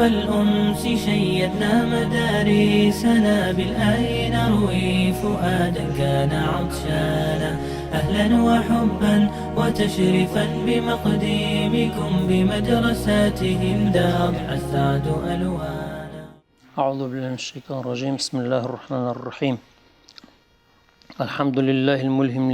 الأنس شيدنا مدارسنا بالآي نروي فؤادا كان عطشانا. أهلا وحبا وتشريفا بمقدمكم بمدرساتهم دار السعد ألوانا. أعوذ بالله من الشيطان الرجيم. بسم الله الرحمن الرحيم. الحمد لله الملهم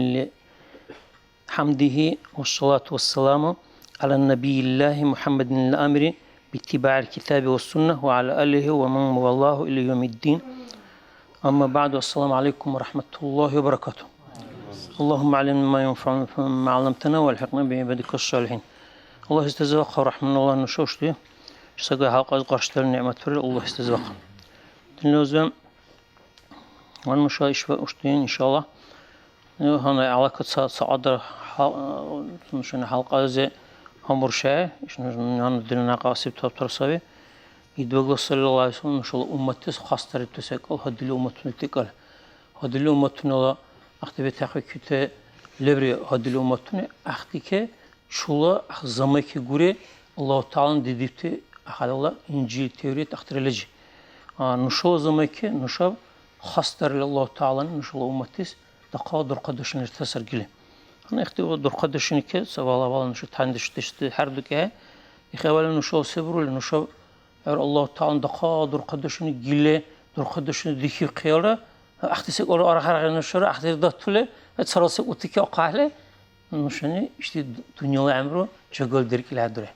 لحمده والصلاة والسلام على النبي الله محمد الأمر باتباع الكتاب والسنة وعلى آله ومن والله إلى يوم الدين. أما بعد، السلام عليكم ورحمة الله وبركاته. اللهم علمنا ما ينفعنا ما علمتنا والحقنا بعبادك الصالحين. الله يستزاق ورحمة الله نشوشته شسقى حلقة قاشتر النعمة فرق الله يستزاق تنلوزم والمشاهد اشتين إن شاء الله. هنا علاقة صعدة نشان حلقة زي همبر شاي نحن دلنا قاسب تابتر سوي يدوغ صلى الله عليه وسلم إن شاء الله أمتي خاص تريد تسأل هذه الأمة تقال هذه الأمة لا أختبي تأخذ كته لبري هذه الأمة أختك شولا زمانك جوري الله تعالى ديدته أخذ الله إنجيل توريت أختر لجي نشوا زمانك نشوا خاص ترى الله تعالى نشوا أمتيس تقادر قدشنا التسر جله. أنا اختبار در قدشني كه سوالا والا نشوا تندش تشت حرد كه يخوالا نشوا صبروا لنشوا الله تعالى تقادر قدشني جله در قدشني ذكر خياله أختسك أول أرخر نشرة أختي ضدتله أتصرف وتك أقاله نشاني إشتى دنيا عمره شغال درك العدره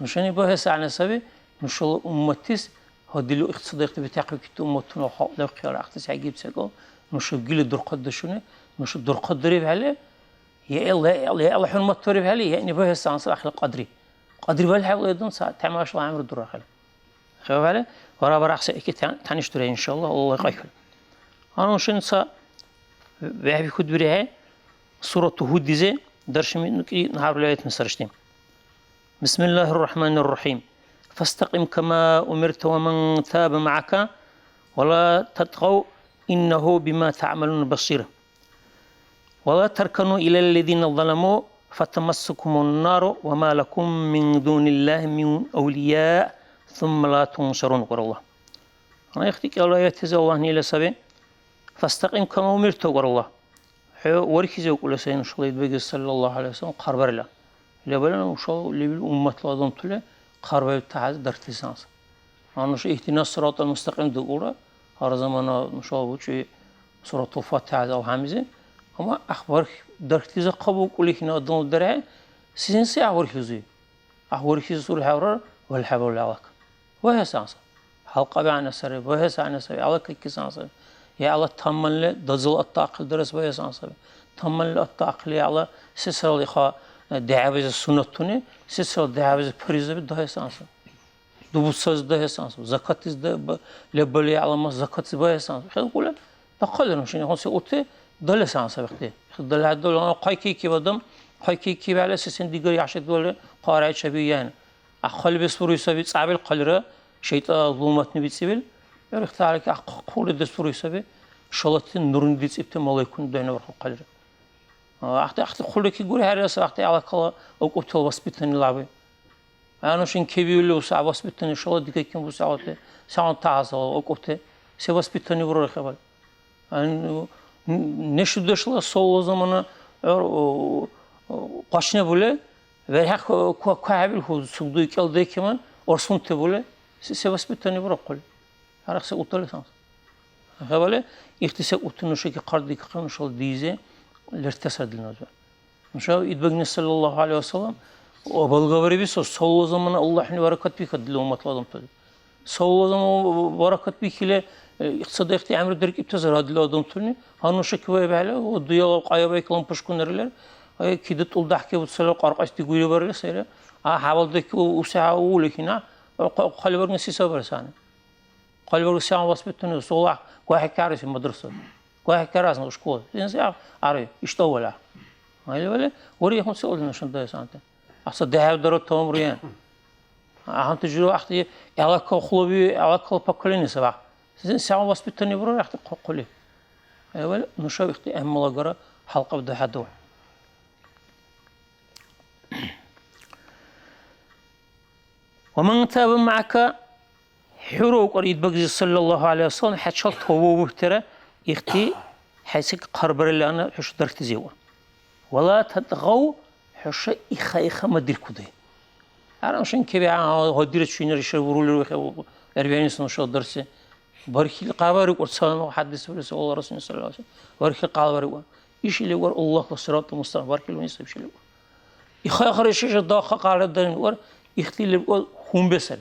نشاني بها سعنا سبي نشوا أمتيس هدلو اقتصاد بتاعك كتو أمتنا حق لو خيار أختس عجيب سقال نشوا جيل در قدشونه نشوا در قدري بحاله يا الله حرمة توري بحاله يعني بها سعنا سبي أخلاق قدري بالحاول يدون ساعة تعمل شو عمره در خاله خير بحاله ورا برا أحسن إكيد تانيش ترى إن شاء الله الله يقيل. أنا وشين سا بعرف خد بريها سورة هود ديزه درش من كي نهار الآيات مسرشتين. بسم الله الرحمن الرحيم. فاستقم كما أمرت ومن تاب معك ولا تطغوا إنه بما تعملون بصير ولا تركنوا إلى الذين ظلموا فتمسكم النار وما لكم من دون الله من أولياء ثم لا تنصرون. قال الله أنا يختك الله يتزى الله نيل سبي فاستقم كما أمرت قال الله وركز يقول سيدنا شو الله صلى الله عليه وسلم قربر له لبلنا وشو للأمة لازم تله قربر تعز درتسانس أنا شو اهتنا الصراط المستقيم دقورة هذا زماننا شو بوشي صراط الفاتحة أو حمزة أما أخبار درتيز قبول كل هنا أدنى درع سينسي أخبار كذي سورة حوار والحبل العلاق وهي سانس حلقة بعنا سري وهي سانس سري علاق كيسانس يا الله تمل دزل الطاقل درس وهي سانس تمل الطاقل يا الله سسر خا دعوة السنة توني سسر دعوة فريزة بده سانس دوبساز ده سانس زكاة ده لبلي على ما زكاة وهي سانس خلينا نقول تقلنا شيء هون سأوتة دل سانس بختي دل هذول أنا قايكي كي بدم قايكي كي على سسن ديجري عشان دول قارئ شبيهان أخل بسوري سبي صعب القلرة شيء ظلمات نبي سبيل يختارك أقول الدستور يسبي شلتين نورن ديس إبتمال يكون دينا ورق القلرة أختي خلك يقول هذا سأختي على كلا أو قتل وسبتني لعبة أنا شين كبير له ساعة وسبتني شلت ديك كم بساعته ساعة تعزل أو قتل سوسبتني برا خبر أنا نشدش لا صول زمانه قاشنة بوله وهيك كهابل هو سودو يكال ده كمان أرسون تبوله سوسبتني برا قل هرخس أوتله سانس خبره اختصاص أوتنو شيء كقرض كقرن شال ديزه لرتسد للناس مشاو يدبغني صلى الله عليه وسلم وبالغوري بيسو صلوا زمان الله حني بركات بيك دلهم مطلوب تدل صلوا زمان بركات بيك له اقتصاد اختي عمر درك ابتزر هذا الأدم توني هانو شكوى بعله وديا قايا بيكلم بشكونرله هاي كده طول ضحكة وتصل قارقش تقولي برا سيره حاول ذيك وساعة ولكن خلي برا نسي سبر سنة خلي برا ساعة واسبتني صلاة واحد كارس في المدرسة واحد كارس نشكوه إنسان عارف يشتغل هاي ولا وريه هم سؤال نشان ده سنة أصل ده درو تمرين أهم تجربة أختي علاقة خلوبي علاقة بكلين سبعة ساعة واسبتني برا أختي قلي ولا نشوف أختي أهم ملاقرة حلقة بده حدو ومن تاب معك حروق أريد بقى صلى الله عليه وسلم حتشال توبه ترى يختي حيسك قربر اللي أنا حش درت زيور ولا تتغو حش إخا ما دير كده أنا عشان كذا هديرت شو نريش ورول 40 سنة شو درسه بارك القابر وصلنا وحدث رسول الله رسول صلى الله عليه وسلم بارك القابر إيش اللي ور الله والصراط المستقيم بارك الله يسوي شيء إخا آخر شيء داخل قارة الدين ور يختي اللي هم بسر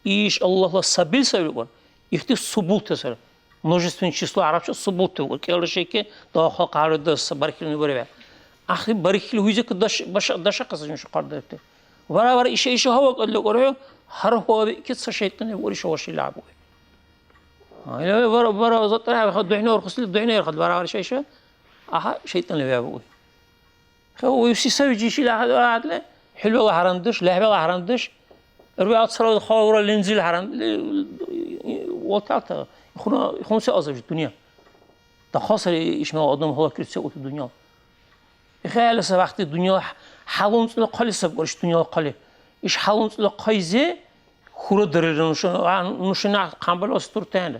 إيش الله السبيل سبيل ور يختي الصبوت تسر множественное число арабча суббота ور كل شيء كه داخل قارة الدين بارك الله يبارك آخر بارك الله يجزاك داش قصة شو قارة الدين ورا إيش هو قال له وراه هر هو كيس شيطان وريش هو شيء لعبه لا ورا زط راح ياخذ دحين ورخص لي دحين ياخذ ورا شيء شيطان اللي بيعبوه هو يسوي جيشي لا عدله حلو الله حرمدش لعبه الله حرمدش ربيعات صلاة خاورة لنزل حرم وقتها يخون سأزج الدنيا تخاصر إيش ما أدم هو كريت سوت الدنيا يخيل سبحت الدنيا حالون تلقى سبقش الدنيا قلي إيش حالون تلقى زي خورد درر نشنا قبل أسطور تاني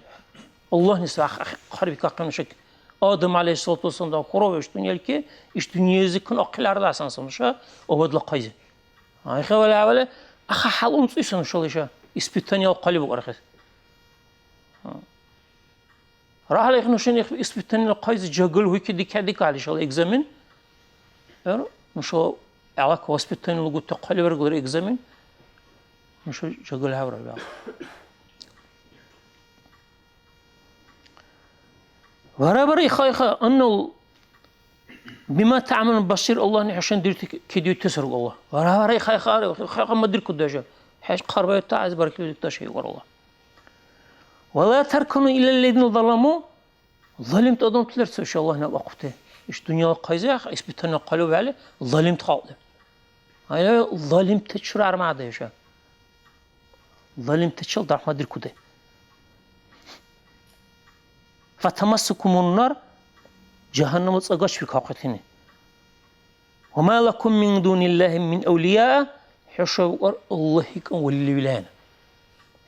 الله نسبح خرب كأقم شك آدم عليه الصلاة والسلام ده خرابش الدنيا الكي إيش دنيا زكون أقل عرض أحسن سمشة وبدل قيزة هاي خوالي عوالي أخا حالون تيسن شو ليش إسبتانيا وقلب ورخص راح على إخنوشين إسبتانيا قيزة جاقل هو كدي كديك على شغل إكزامين نشو علاقة إسبتانيا لقول تقلب ورقول إكزامين نشو جاقل هورا بقى ورابر إخا أنه بما تعمل بصير الله نحشان ديرتك كديو تسرق الله ورابر إخا ما دير كداجة حاج قربة تعز بارك الله تشيء ور الله ولا تركنوا إلى الذين ظلموا ظلمت أدم تلرت إن شاء الله نوقفته إيش دنيا قيزة إثبتنا قالوا عليه ظلمت خالد هاي ظلمت تشرع ما عدا يشاء ظلمت تشل دار ما دير كده فتمسكم النار جهنم تصقش في كاقتني وما لكم من دون الله من أولياء حشوا الله يكون ولي بلان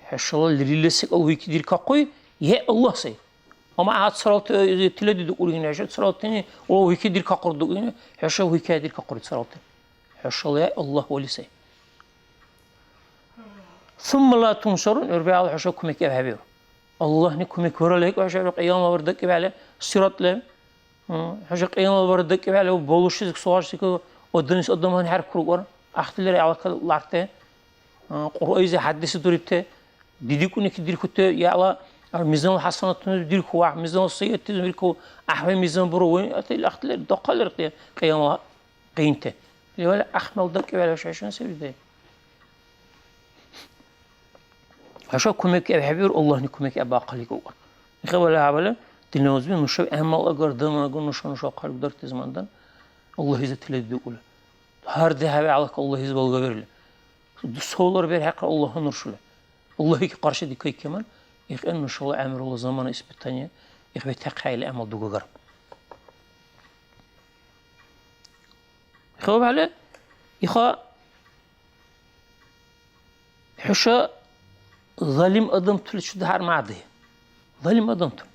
حشوا الله اللي لسه الله يكدير كاقوي يا الله سي وما عاد صلاة تلدي دقولين عشان صلاة تاني الله يكدير كاقر دقولين حشوا يكدير كاقر صلاة حشوا يا الله ولي سي ثم لا تنصرون يربي على حشوكم كيف الله نكم يكور لك وحشا قيام وردك على سيرات لهم حشا قيام وردك على وبولش سواش سكو ودنيس قدامها نحرك كروكور أختلي على كل لارته قرآن حدث دريبته ديديكوني كدير كنت يا الله ميزان الحسنات تدير كوا ميزان السيئات تدير كوا أحوال ميزان بروين أختلي دقل رتيه قيام قيمته اللي ولا أحمل دك على وش عشان سوي ده عشان كمك أبحبير الله نكمك أبا قليك أول إخوة عبالة تلنوزبين نشوف أهم الأجر دم أقول نشوف قلب درت زمان دن الله يزت تلدي أوله هر ذهب علىك الله يزبل غيره سولر بير حق الله نرشله الله هيك قرش دي كي كمان إخ إنه شو عمر الله زمان إثباتني إخ بتقعي الأمل دوجا جرب إخوة عبالة إخوة حشا ظالم أدم تل شو ده معده ظالم أدم تل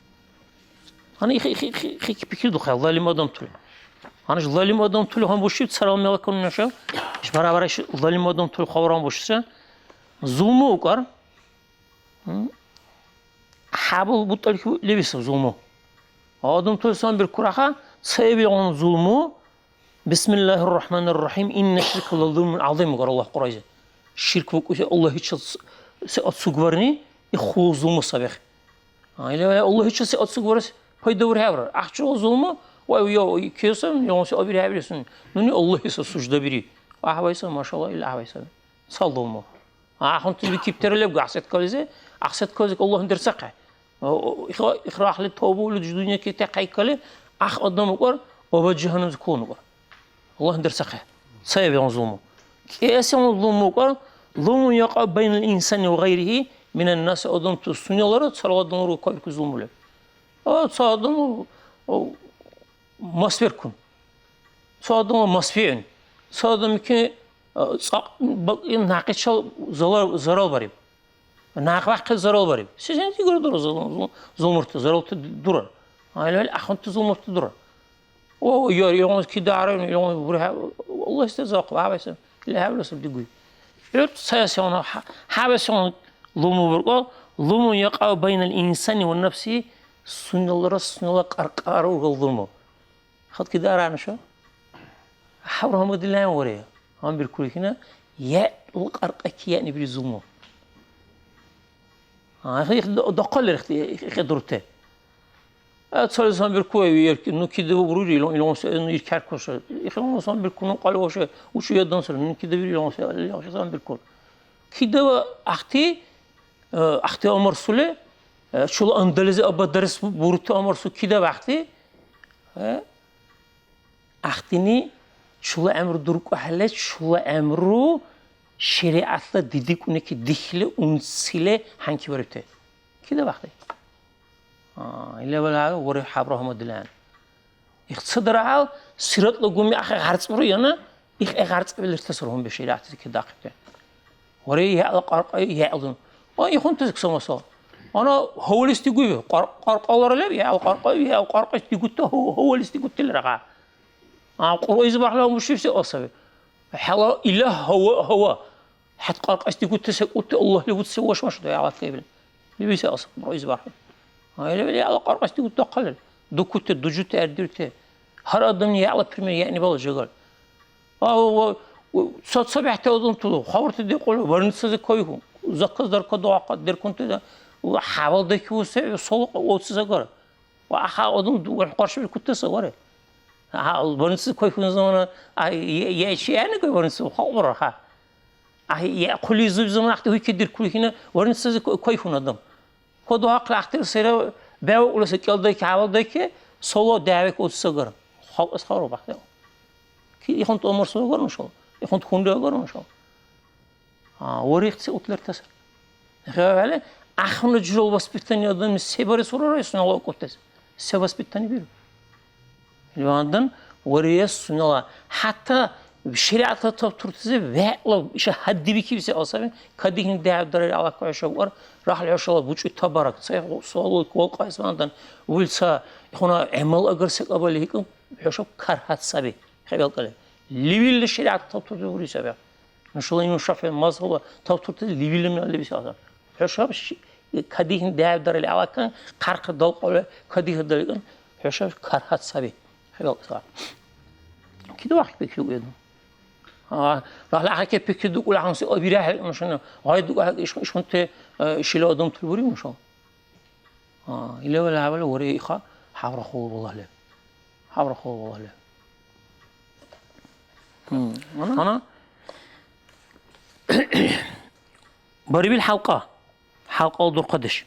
أنا إخي بكير دخل ظالم أدم تل أنا ظالم أدم تل هم بوشيت سلام عليكم نشأ إيش برابرش ظالم أدم تل خبرام بوشسه ظلمه وكار حابل بطل كي لبيس ظلمه أدم تل سام بالكراخة سيبي عن ظلمه بسم الله الرحمن الرحيم إن الشرك لظلم عظيم قال الله قريزة الشرك وكوش الله هيك سأتصغرني يخو ظلم السابق يعني الله هيك سأتصغرس هاي دور هابر أحشو ظلمه ويا كيسم يوم سأبير هابرسون نوني الله يسوع بري أحويسه ما شاء الله إلا أحويسه صلوا أحون تبي كيبتر لب قعسة كذا قعسة كذا الله ندرسقه إخراج للتوبة وللدنيا كي تقعي كله أخ قدام وقر وبجهنم تكون وقر الله ندرسقه سيب يوم ظلمه كيس يوم ظلمه وقر ظلم يقع بين الإنسان وغيره من الناس أدم تسني الله صار أدم روكا كظلم له صار أدم مصبركم صار أدم مصفين صار أدم كي ناقش زرال بريب ناق وقت زرال بریم سیزن دیگر دور زلمرت زرالت دور هایل اخونت زلمرت دور و یارو کی داره یارو بره الله استزاق و حبسم لا حول ولا قوة يرد سياسيون حبسون لومو برقو لومو يقع بين الإنسان والنفس سن الله رسول الله قرقارو الظلمو خد كده أنا شو حورهم قد الله وريه هم بالكل هنا يا القرقك يعني بالظلمو هاي دقل خدرته اتصال زمان بالكوي يرك إنه كده بروجي لون إنه يركار كوش يخلون زمان بالكون قالوا وش وش يدان سر إنه كده بيجي لون زمان بالكون كده أختي أمر سله شو أندلزي أبى درس بورت أمر سو كده وقتي أختني شو أمر درك أهلت شو أمره شريعة ديدك إنك دخله ونسله حنكي بريته كده وقتي إلا ولا وري حبرهم الدلان يختصر على سيرت لقومي أخي غارت مريانا غارت بالارتصارهم بشريعة كده دقيقة وري يعلق يعلن يخون تزك سماسا أنا هو اللي استيقوي قرق الله رلبي يعلق قرق استيقوته هو اللي استيقوت الرقع قروي زباح له مش في أصابه حلا إله هو حتى قرق استيقوت تسقوت الله اللي بتسويش مش ده يعلق كيبل اللي بيسأل أصلا قروي زباح هاي اللي على قرقة تقول تقلل دكتور دجوت أردرته هر أدم يعلى بريمير يعني بالله جعل صوت صباح تودون تلو خبرت دي قولوا برنسز كويهم زكاة در كده عقد در كنت ده وحاول ده كوسه صلق وتسجره وأخا أدم والقرش بالكتة صغره برنسز كويهم زمان يا شيء يعني كوي برنسز خبره يا كل زمان أخته هي كدر كل هنا برنسز كويهم أدم خدا عقل اختر سر به و لسه کل دای که حوال دای که سولا دعوی که سگر خال اسخارو بخته کی یخون تو عمر سوگر نشال یخون خونده اگر نشال وریخت اوتلر تسر خیلی اخون جلو بس بیتنی آدم سباره سورا رئیس نالا کتس سباس بیتنی بیرو لیواندن وریس سنالا حتی شریعت تطورتزه وعلا ایش حدی بی کی بیسی آسابه کدی هن دعو داره علاقه عشاق راح العشاق بوجود تبارك صحيح سؤال كول قايس ماندن ويلسا هنا عمل أجر سقابله هيكم عشاق كرهت سبي خيال قلة ليفيل الشريعة تطور دوري سبي نشوف إنه شافع مازال تطور ليفيل من اللي بيسافر عشاق كدي هن دعو داره العلاقة قرق دال قله كدي هدالكن عشاق كرهت سبي خيال قلة كده واحد بيكتب يدهم راح لحظة بيكتب ولا عنصي أبيراه مشان هاي دوقة إيش كنت شيله أدم تلبوري مشان إلا ولا عمله وريخة حور خول والله له حور خول والله له أنا بريب الحلقة حلقة دور قدش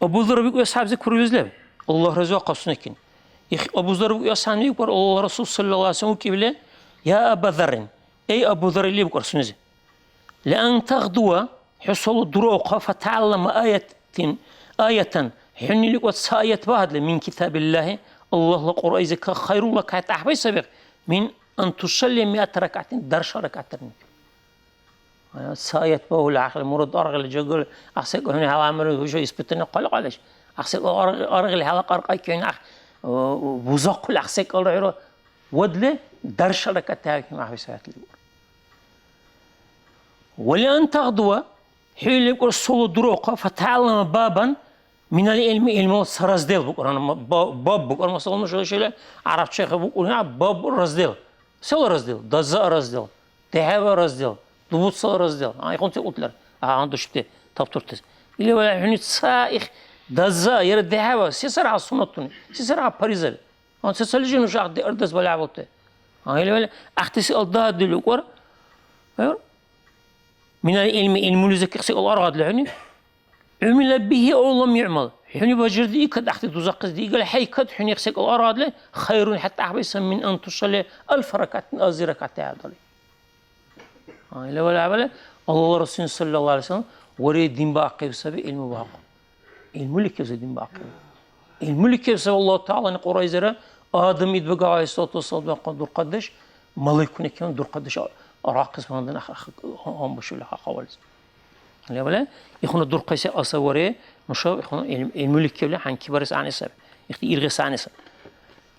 أبو ذر بيقول أصحاب ذكر يزلب الله رزق قصنكين أبو ذر بيقول أصحاب يقول الله رسول صلى الله عليه وسلم كبله يا أبا ذر أي أبو ذر اللي بقول سنزه لأن تغدو حصل دروق فتعلم آية حني لك وتساية بعد من كتاب الله الله القرآن إذا خير لك هتحبي سبق من أن تصلي 100 ركعة درش ركعتين ساية به العقل مرد أرغل جقول أحسن هنا هوا عمره وجو يثبتنا قلق عليش أحسن أرغل هوا قرقاي كين بوزق الأحسن قال ودله درش ركعتين ما في ساعة الأول ولأن تغدو حين يقول الصلاة دروقة فتعلم بابا من العلم علم سرزدل بقول أنا باب بقول مثلا مش شيء عرفت شيخ بقول هنا باب رزدل سوى رزدل دزا رزدل تهاب رزدل دوبوت رزدل يكون تقولر عنده شيء تبتورتس اللي ولا يعني سائخ دزا يرد دهاب سيسر على السنة سيسر على باريزل أنا سيسر جينو شاهد أردس بلا عبوته اللي ولا أختسي الله دلوقور من العلم علم لذكر سيق الله راد لعني عمل به أو لم يعمل حين بجردي كد أحد تزقز دي قال حي كد حين يخسق الله راد له خير حتى أحبس من أن تصلي 1000 ركعة أزي ركعة عدلي إلا ولا عمله الله رسول صلى الله عليه وسلم وريد دين باقي بسبب علم باقي علم لك يا دين باقي علم لك يا الله تعالى نقول إذا آدم يتبقى عليه الصلاة والسلام قدر قدش ملك كنا كمان دور قدش راقص فاندن هم بشوله خالص اللي ولا يخون الدور قيس أصوره نشاو يخون الملك كله عن كبار سعني سب يختي يرغي سعني سب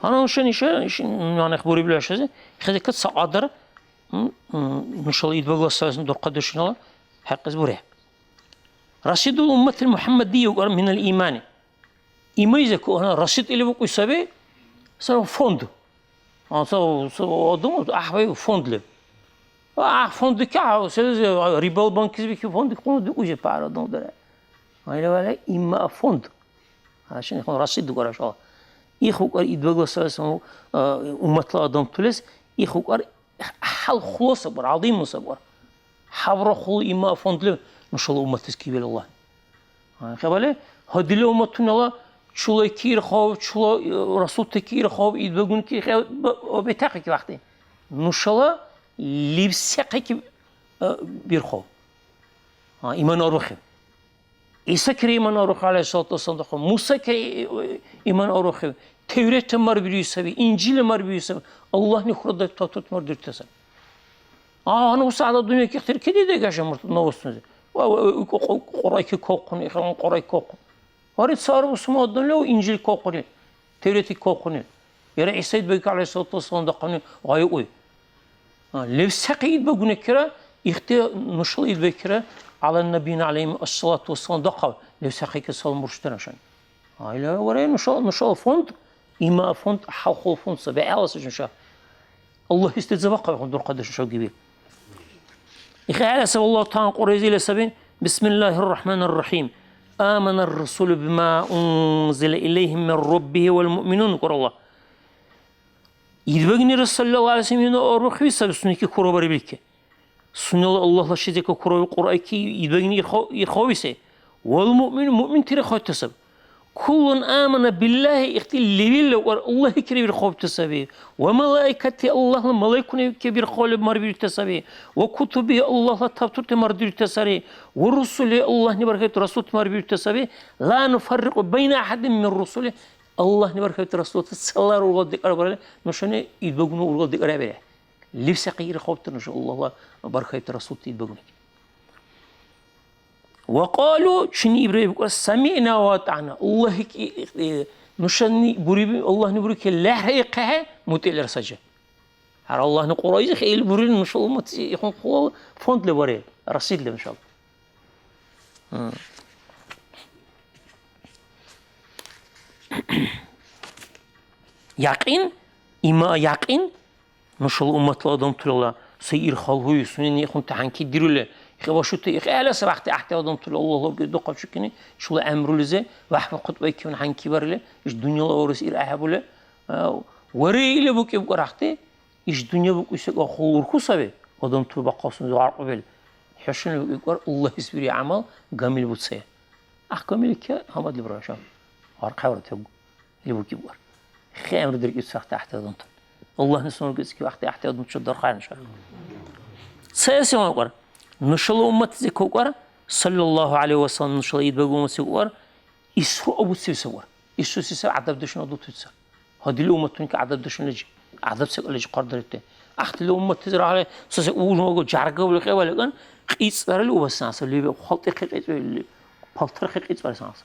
أنا وش يعني أخباري بلا شيء خذ كت صعدر نشال يدبغ الساس دور قدش نلا حق زبوره رشيد الأمة المحمدية من الإيمان إيمانه كأنه رشيد اللي بقول سبب سو فوند سو أدم أحوي فوند له فوند كعو سيد ريبال بانك بيك فوند كونه دوجة بارا دون دره هاي ولا إما فوند عشان يكون رشيد دوغرا شو يخوك يدبغ الساس أمة الأدم تلس يخوك حل خلاص صبر عظيم صبر حبر خل إما فوند له نشال أمة تسكيب الله خبره هدي له أمة الله شلون كير خواب شلون رسول تكير خواب إيد بقول كي خواب بتاعك وقتين نشلا لبسك كي بيرخواب إيمان أروخه عيسى كريم إيمان أروخه عليه الصلاة والسلام موسى كريم إيمان أروخه توراة مر بيسوي إنجيل مر بيسوي الله نخرج تطوت مر درتسم أنا وسعد الدنيا كثير كذي ده كاش مرت نوستني قرايك كوكوني خلنا قرايك كوكون وارد صار وسمع الدنيا وإنجيل كوكوني توراتي كوكوني يرى عيسى بيك عليه الصلاة والسلام دقني غايوي لو سقيد بقولنا كرا يختي نشل بكرة على النبي عليه الصلاة والسلام دقوا لو سقيك الصلاة مرشدنا شان هاي لا ورا نشل فوند إما فوند حلقة فوند سبع الله سجن الله يستجيبك دور قدش شو جبيه إخي على سبيل الله تعالى قريزي لسبين بسم الله الرحمن الرحيم آمن الرسول بما أنزل إليه من ربه والمؤمنون قر الله يدبغني رسول الله عليه وسلم أروح بسبب سنك كروبر بيك سنة الله لا شيء كروب القرآن كي يدبغني يخويسه والمؤمن مؤمن ترى خوي تسب كل آمن بالله اختي اللي الله كبير خوب تسبي وملائكته الله الملائكة كبير خوب مربي تسبي وكتبه الله تبتر مربي تسري ورسله الله نبركة رسول مربي تسبي لا نفرق بين أحد من رسله الله نبركة رسول صلى الله عليه وسلم نشانه يدبغنو ورغل دقرا بره لبس غير خوب تنشأ الله بركة رسول يدبغنو وقالوا شني إبراهيم قال سمعنا وأطعنا الله نشني بريب الله نبرك لا حقها متل رسجة على الله نقول إذا خيل بريل إن شاء الله يكون قوة فند لبري رصيد له إن شاء الله يقين إما يقين إن شاء الله أمة الأدم تلا سير خالوي سنين يكون تحنكي ديرله خباشوت على سبعة أحد أدم تلا الله بجد قاب شكني شو الأمر لزه وحنا خطبة كمان حنكي برله إيش الدنيا الله ورس إير أحبله وريله بوك يبقى رحته إيش الدنيا بوك يسق خور خصبه أدم تلا بقاسم زوار قبل حشنا يقول الله يسبري عمل جميل بتصير أحكام لك هم اللي براشام أرقى ورتهم اللي بوك يبقى خير درك يسقط تحت أدم الله نسمع قصك وقت تحت أدم تشدر خير إن شاء الله سياسي ما يقول نشل أمة زكوار صلى الله عليه وسلم نشل يدبغ أمة زكوار يسوع أبو سيسوار يسوع سيسوار عذاب دشنا ضد تسا هذه الأمة تونك عذاب دشنا لج عذاب سكال لج قدرته أحد الأمة تزرع عليه سوسة أول ما جو جارجة ولا خير ولا كان قيس برا له بس ناس اللي بخلط قيس اللي بحثر قيس برا ناس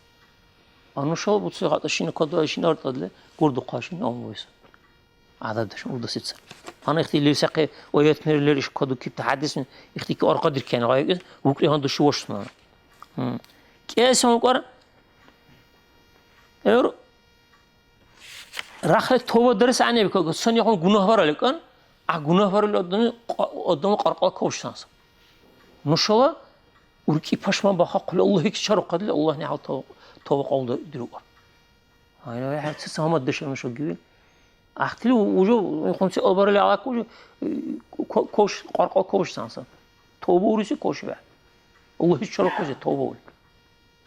أنا شو بتصير هذا الشيء نقدر الشيء نرد له كورد قاشين أو مويس عذاب دشنا ضد تسا أنا اختي اللي ساقي وياتني اللي إيش كادو كيف تحدث من اختي كأرقى در كان غاية وكلي هندو شو وشنا كيس هم قار يور راخل توبة درس عني بكو سني يكون جناه برا لكن جناه برا اللي قدام قرقة كوش ناس نشلا وركي باشمان بحق الله هيك شر قدر الله نعال توبة قول دروقر هاي لا يحد سهم الدش مش الجبل أختي وجو خمسة أبرة اللي على كوش قرقة كوش سانسا توبة ورسي كوش بعد الله يشرب كوش توبة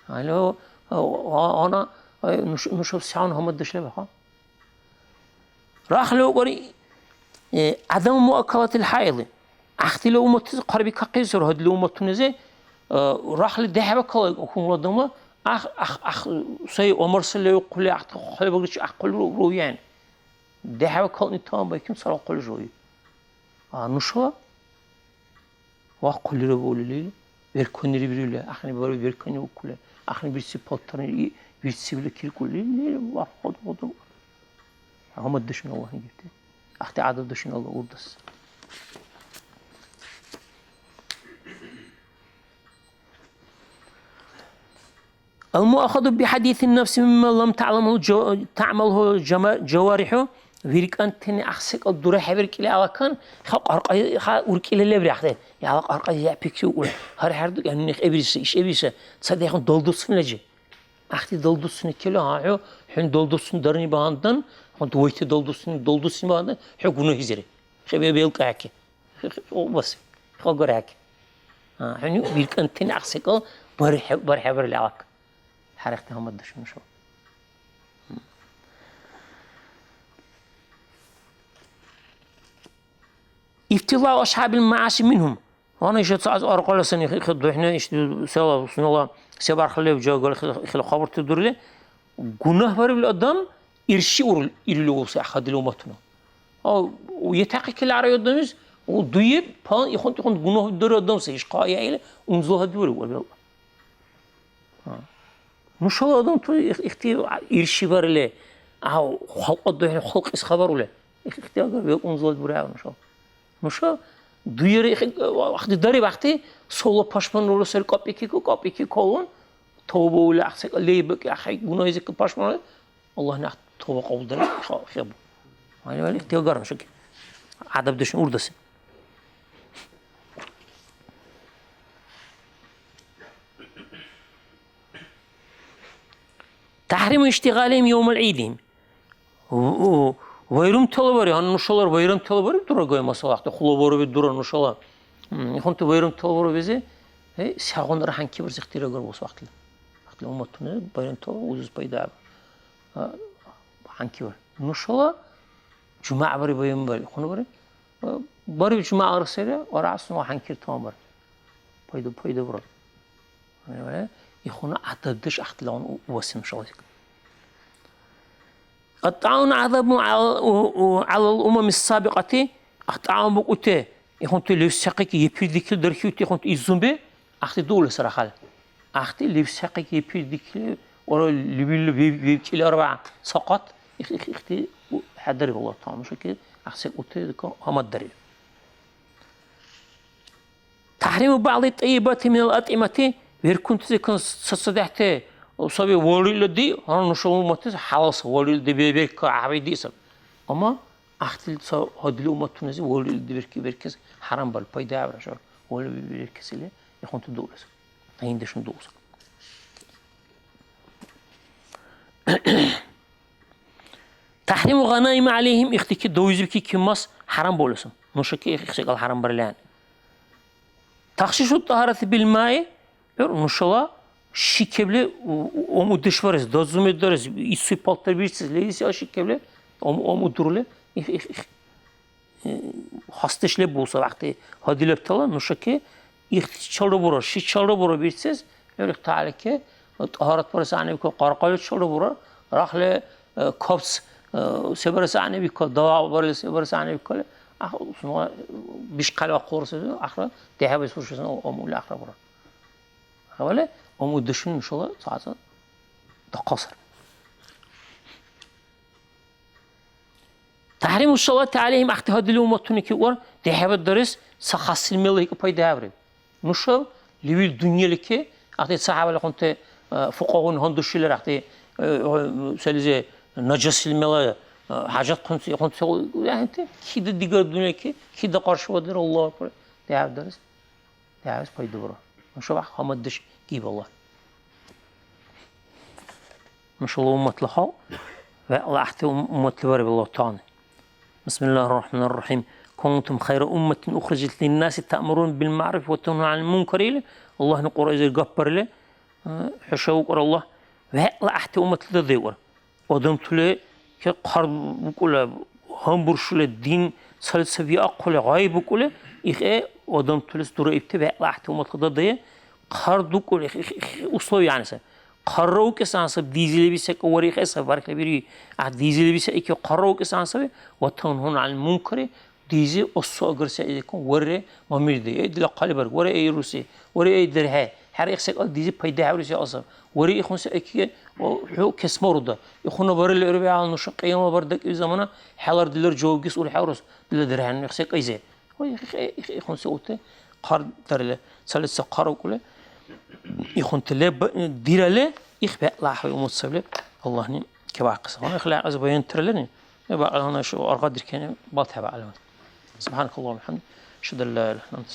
هاي لا أنا نشوف سعان هم الدش لبها راح له قري عدم مؤكلات الحائض أختي لو مت قربي كقيسر هاد لو مت نزه راح للذهب كلا يكون ردمه أخ سي عمر سلي يقول لي أخ بقولش أقول رويان ذهب كلا نتام بيكون صار أقول جوي نشوا وأقول له بقول لي verkoni biriyle, ahni böyle verkoni okule, ahni birisi paltarını birisi bile kir kulli, ne var kodum. Ama dışın Allah'ın gitti. Ahti adı dışın Allah oradasın. المؤاخذ بحديث النفس مما لم تعمله جوارحه فيرك أنتني أحسك الدورة حبرك إلى علاقان خلق أرقى ورك إلى اللي بريحته يا علاق أرقى يعبكسو ولا هر حرد يعني نخ إبريس إيش إبريس صدق يكون دولدوسن لجي أختي دولدوسن كله هاعو حين دولدوسن درني باندن حين دويت دولدوسن باندن حقونه هزري خبي بيلك عكي بس خلق عكي حين فيرك أنتني أحسك برح حبر العلاق حركتها هم الدشون شو افتلاء أصحاب المعاصي منهم وأنا إيش تعز أرقل سني خدوا إحنا إيش سوا سن الله سبار خليه وجا قال خل خبر تدور له جناه بري بالقدام إرشي ورل إرلو أحد لومتنا أو ويتحقق كل عري قدامش وضيب بان يخون جناه الدور قدام سيش قاية إله ونزوها دور والله مش هو قدام تو اختي إرشي بري أو خلق قدام خلق إس خبر له اختي قال ونزوها دور مش هو مشا دویره وقتی داری وقتی سولا پاشمان رو سر کاپی کی کلون توبه ولی احسن لیب که اخی گناهی که پاشمان الله نه توبه قبول داره خیاب يعني ولی اختیار نشو که عدب دشن اوردسın تحريم اشتغالهم يوم العيد Bayram talabari, hani nuşalar bayram talabari dura koyması vakti. Xulaboru bir dura nuşalar. Yıkıntı bayram talabari bizi sağınlara hangi bir ziktire gör bu vakti. Vakti ummatını bayram talabari uzun payda. Hangi var? Nuşalar cuma bari bayram bari. Konu bari. Bari cuma arasıyla arasında o hangi tamam bari. Payda bura. Yani böyle yıkını atadış ahtilan uvasim şalak. الطاعون عذاب على الأمم السابقة الطاعون بقوته يخونت لفسقك يبيدك دركيوت يخونت الزومبي أختي دولة صراحة أختي لفسقك يبيدك ورا بيبكي أربعة سقط أختي حدري والله طعم مش كده أختي قوته هم الدري تحريم بعض الطيبات من الأطعمة ويركنت ذكر صدحته وصبي وريل دي أنا نشوف متى حاس وريل دي بيرك عبيدي سب أما أختي هدلو متى نزي وريل دي بيركز حرام بالبيدا عبرشة وريل بيركز اللي يخون تدورس عندشون دوس تحريم غنائم عليهم اختك دويز بكي كماس حرام بولسم نشكي اختك الحرام برلان تخشيش الطهارة بالماء نشوا şikebli o mu dış varız, dozum ederiz, isu paltar birisiz, leysi o şikebli, o mu durule, hastışle bulsa vakti hadilep talan, nuşaki, çalı bura, şi çalı bura birisiz, öyle taali ki, taharat parası anne biko, qarqalı çalı bura, rahle kaps, seberesi anne biko, dava varı seberesi anne biko, sonra biş kalva korsa, ahra, dehabe surşasın o mu ahra bura. Havale, o dışın inşallah zaten تقصر تحريم الصلاة عليهم اعتهاد الأمة تنكور دهاب الدرس سخص الملة هيك باي دهابري نشوا لبي الدنيا لك أعطي صحابة اللي كنت فقهاء هندوشيلر أعطي سالزة نجس الملة حاجات كنت يعني أنت كيد ديجر الدنيا كيد قارش ودر الله دهاب الدرس دهاب باي دورة نشوا هم الدش جيب الله ما شاء الله أمة لها والله أحتي أمة لبري بالله تعالى بسم الله الرحمن الرحيم كنتم خير أمة أخرجت للناس تأمرون بالمعروف وتنهون عن المنكر الله نقول إذا قبر له حشوك الله والله أحتي أمة لذيور ودمت له كقرب بقوله هم برشله الدين صلت سبي أقوله غايب بقوله إخاء ودمت له سدورة ابتباع والله أحتي أمة لذيور قرب بقوله أصلي يعني سه قرّو كسانسب ديزل بيسك وريخ سفر كبيري عاد ديزل بيسك إيك قرّو كسانسب وتنهون عن المنكر ديزي أصو أجرس يكون وري مميردي أيد لا قلبر وري أي روسي وري أي درها حريق سقال ديزي بيدها روسي أصلا وري يخون سأكيد وحو كسموردا يخون بر الأوروبي على نشق قيمة بردك زمانه حلر دلر جوجس ولا حورس دلر درهن يخسق أيزه هو يخون سقوته قرض درله ثالث قارو كله يخون تله ديرله يخبأ لاحظ ومتصل الله نيم كباقص أنا خلاه أزبين ترلني يبقى أنا شو أرقد كأني بطه بعلمه سبحانك اللهم وبحمدك أشهد أن لا إله إلا أنت